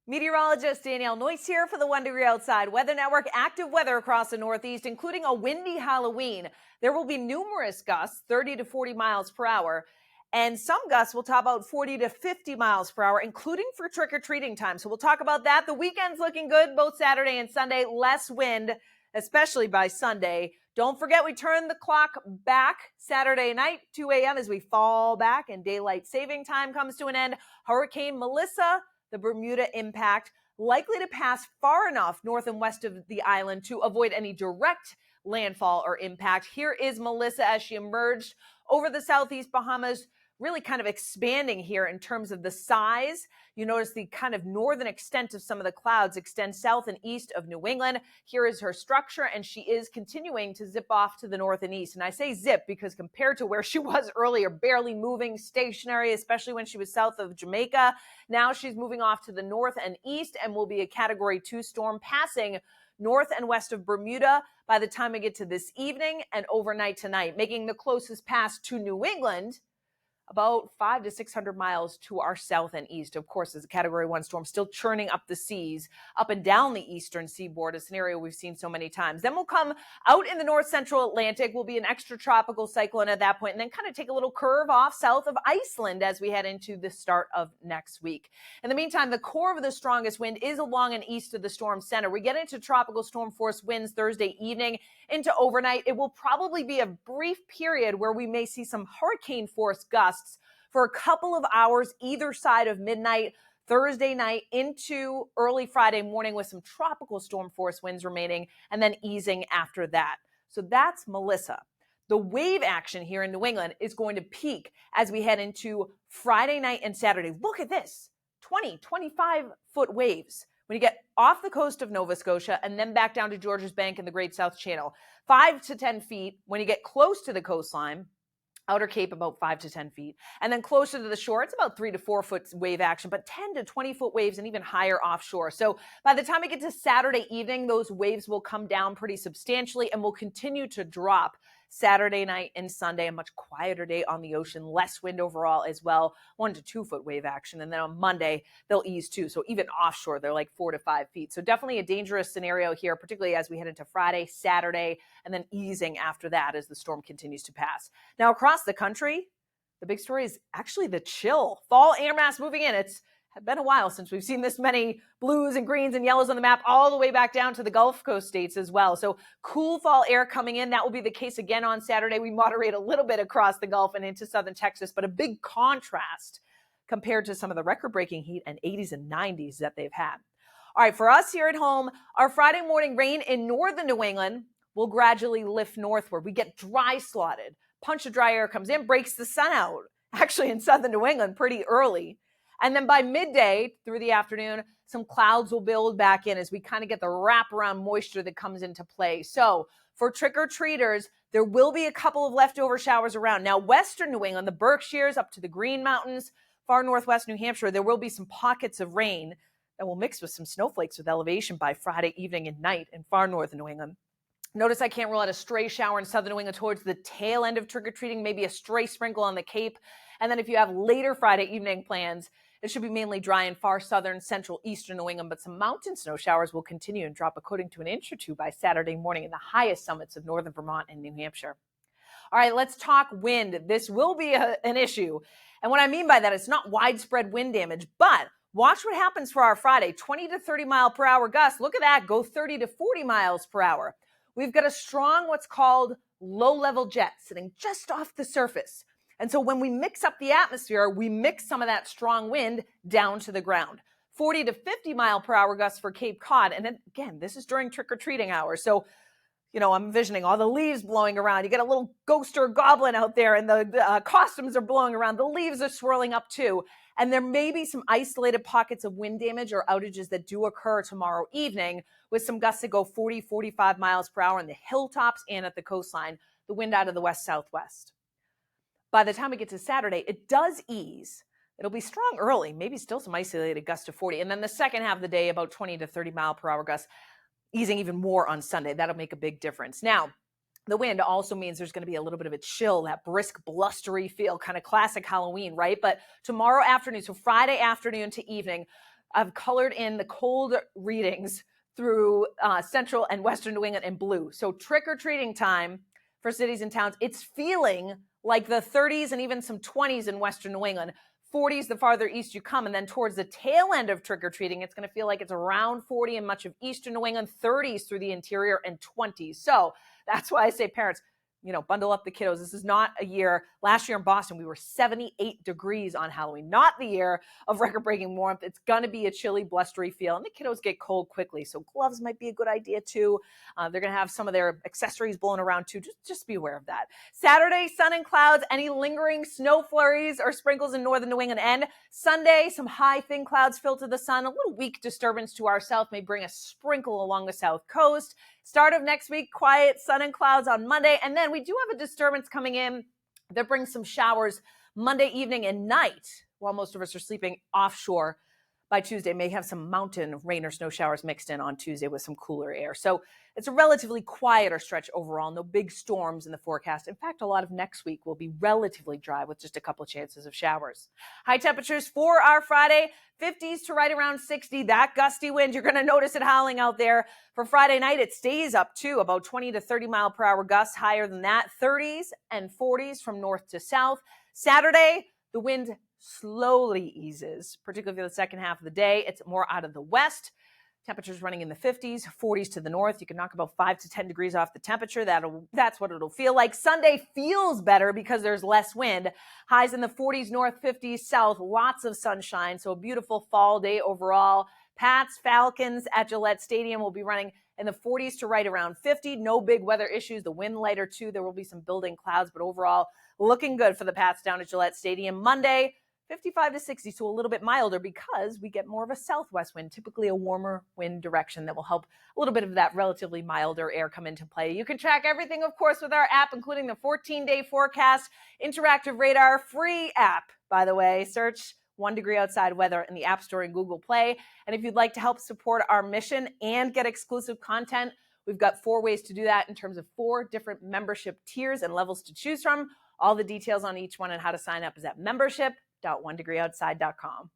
Meteorologist Danielle Noyce here for the 1 Degree Outside Weather Network. Active weather across the Northeast, including a windy Halloween. There will be numerous gusts, 30 to 40 miles per hour, and some gusts will top out 40 to 50 miles per hour, including for trick-or-treating time. So we'll talk about that. The weekend's looking good, both Saturday and Sunday. Less wind, especially by Sunday. Don't forget, we turn the clock back Saturday night, 2 a.m. as we fall back and daylight saving time comes to an end. Hurricane Melissa, the Bermuda impact, likely to pass far enough north and west of the island to avoid any direct landfall or impact. Here is Melissa as she emerged over the southeast Bahamas, really kind of expanding here in terms of the size. You notice the kind of northern extent of some of the clouds extend south and east of New England. Here is her structure, and she is continuing to zip off to the north and east. And I say zip because compared to where she was earlier, barely moving, stationary, especially when she was south of Jamaica, now she's moving off to the north and east and will be a Category 2 storm passing north and west of Bermuda by the time we get to this evening and overnight tonight, making the closest pass to New England about 500 to 600 miles to our south and east. Of course, as a Category 1 storm, still churning up the seas, up and down the eastern seaboard, a scenario we've seen so many times. Then we'll come out in the north central Atlantic. We'll be an extratropical cyclone at that point, and then kind of take a little curve off south of Iceland as we head into the start of next week. In the meantime, the core of the strongest wind is along and east of the storm center. We get into tropical storm force winds Thursday evening into overnight. It will probably be a brief period where we may see some hurricane force gusts for a couple of hours either side of midnight Thursday night into early Friday morning, with some tropical storm force winds remaining and then easing after that. So that's Melissa. The wave action here in New England is going to peak as we head into Friday night and Saturday. Look at this, 20, 25-foot waves when you get off the coast of Nova Scotia and then back down to Georges Bank and the Great South Channel. 5 to 10 feet when you get close to the coastline. Outer Cape about 5 to 10 feet. And then closer to the shore, it's about 3 to 4 foot wave action, but 10 to 20 foot waves and even higher offshore. So by the time we get to Saturday evening, those waves will come down pretty substantially and will continue to drop Saturday night and Sunday. A much quieter day on the ocean, less wind overall as well, 1 to 2 foot wave action. And then on Monday, they'll ease too. So even offshore, they're like 4 to 5 feet. So definitely a dangerous scenario here, particularly as we head into Friday, Saturday, and then easing after that as the storm continues to pass. Now across the country, the big story is actually the chill. Fall air mass moving in. It's been a while since we've seen this many blues and greens and yellows on the map, all the way back down to the Gulf Coast states as well. So cool fall air coming in. That will be the case again on Saturday. We moderate a little bit across the Gulf and into southern Texas, but a big contrast compared to some of the record-breaking heat and 80s and 90s that they've had. All right, for us here at home, our Friday morning rain in northern New England will gradually lift northward. We get dry slotted. Punch of dry air comes in, breaks the sun out, actually in southern New England pretty early. And then by midday through the afternoon, some clouds will build back in as we kind of get the wraparound moisture that comes into play. So for trick-or-treaters, there will be a couple of leftover showers around. Now, western New England, the Berkshires up to the Green Mountains, far northwest New Hampshire, there will be some pockets of rain that will mix with some snowflakes with elevation by Friday evening and night in far northern New England. Notice I can't rule out a stray shower in southern New England towards the tail end of trick-or-treating, maybe a stray sprinkle on the Cape. And then if you have later Friday evening plans, it should be mainly dry in far southern, central, eastern New England, but some mountain snow showers will continue and drop according to an inch or two by Saturday morning in the highest summits of northern Vermont and New Hampshire. All right, let's talk wind. This will be an issue. And what I mean by that, it's not widespread wind damage, but watch what happens for our Friday. 20 to 30 mile per hour gusts. Look at that, go 30 to 40 miles per hour. We've got a strong, what's called low-level jet sitting just off the surface. And so when we mix up the atmosphere, we mix some of that strong wind down to the ground. 40 to 50 mile per hour gusts for Cape Cod. And then, again, this is during trick-or-treating hours. So, I'm envisioning all the leaves blowing around. You get a little ghost or goblin out there and the costumes are blowing around. The leaves are swirling up too. And there may be some isolated pockets of wind damage or outages that do occur tomorrow evening with some gusts that go 40, 45 miles per hour in the hilltops and at the coastline, the wind out of the west-southwest. By the time we get to Saturday, it does ease. It'll be strong early, maybe still some isolated gusts to 40. And then the second half of the day, about 20 to 30 mile per hour gusts, easing even more on Sunday. That'll make a big difference. Now, the wind also means there's going to be a little bit of a chill, that brisk, blustery feel, kind of classic Halloween, right? But tomorrow afternoon, so Friday afternoon to evening, I've colored in the cold readings through central and western New England in blue. So trick-or-treating time for cities and towns, it's feeling like the 30s and even some 20s in western New England. 40s the farther east you come, and then towards the tail end of trick-or-treating, it's going to feel like it's around 40 in much of eastern New England, 30s through the interior, and 20s. So that's why I say, parents, bundle up the kiddos. This is not a year. Last year in Boston, we were 78 degrees on Halloween, not the year of record-breaking warmth. It's going to be a chilly, blustery feel, and the kiddos get cold quickly, so gloves might be a good idea too. They're going to have some of their accessories blowing around too. Just be aware of that. Saturday, sun and clouds, any lingering snow flurries or sprinkles in northern New England. And Sunday, some high, thin clouds filter the sun. A little weak disturbance to our south may bring a sprinkle along the south coast. Start of next week, quiet sun and clouds on Monday. And then we do have a disturbance coming in that brings some showers Monday evening and night while most of us are sleeping offshore. By Tuesday, may have some mountain rain or snow showers mixed in on Tuesday with some cooler air. So it's a relatively quieter stretch overall. No big storms in the forecast. In fact, a lot of next week will be relatively dry with just a couple chances of showers. High temperatures for our Friday, 50s to right around 60. That gusty wind, you're going to notice it howling out there. For Friday night, it stays up too, about 20 to 30 mile per hour gusts. Higher than that, 30s and 40s from north to south. Saturday, the wind slowly eases, particularly for the second half of the day. It's more out of the west. Temperatures running in the 50s, 40s to the north. You can knock about 5 to 10 degrees off the temperature. That's what it'll feel like. Sunday feels better because there's less wind. Highs in the 40s north, 50s south. Lots of sunshine. So a beautiful fall day overall. Pats, Falcons at Gillette Stadium will be running in the 40s to right around 50. No big weather issues. The wind lighter too. There will be some building clouds, but overall looking good for the Pats down at Gillette Stadium. Monday, 55 to 60, so a little bit milder because we get more of a southwest wind, typically a warmer wind direction that will help a little bit of that relatively milder air come into play. You can track everything, of course, with our app, including the 14-day forecast, interactive radar, free app, by the way. Search 1 Degree Outside Weather in the App Store and Google Play. And if you'd like to help support our mission and get exclusive content, we've got 4 ways to do that in terms of 4 different membership tiers and levels to choose from. All the details on each one and how to sign up is at membership.onedegreeoutside.com.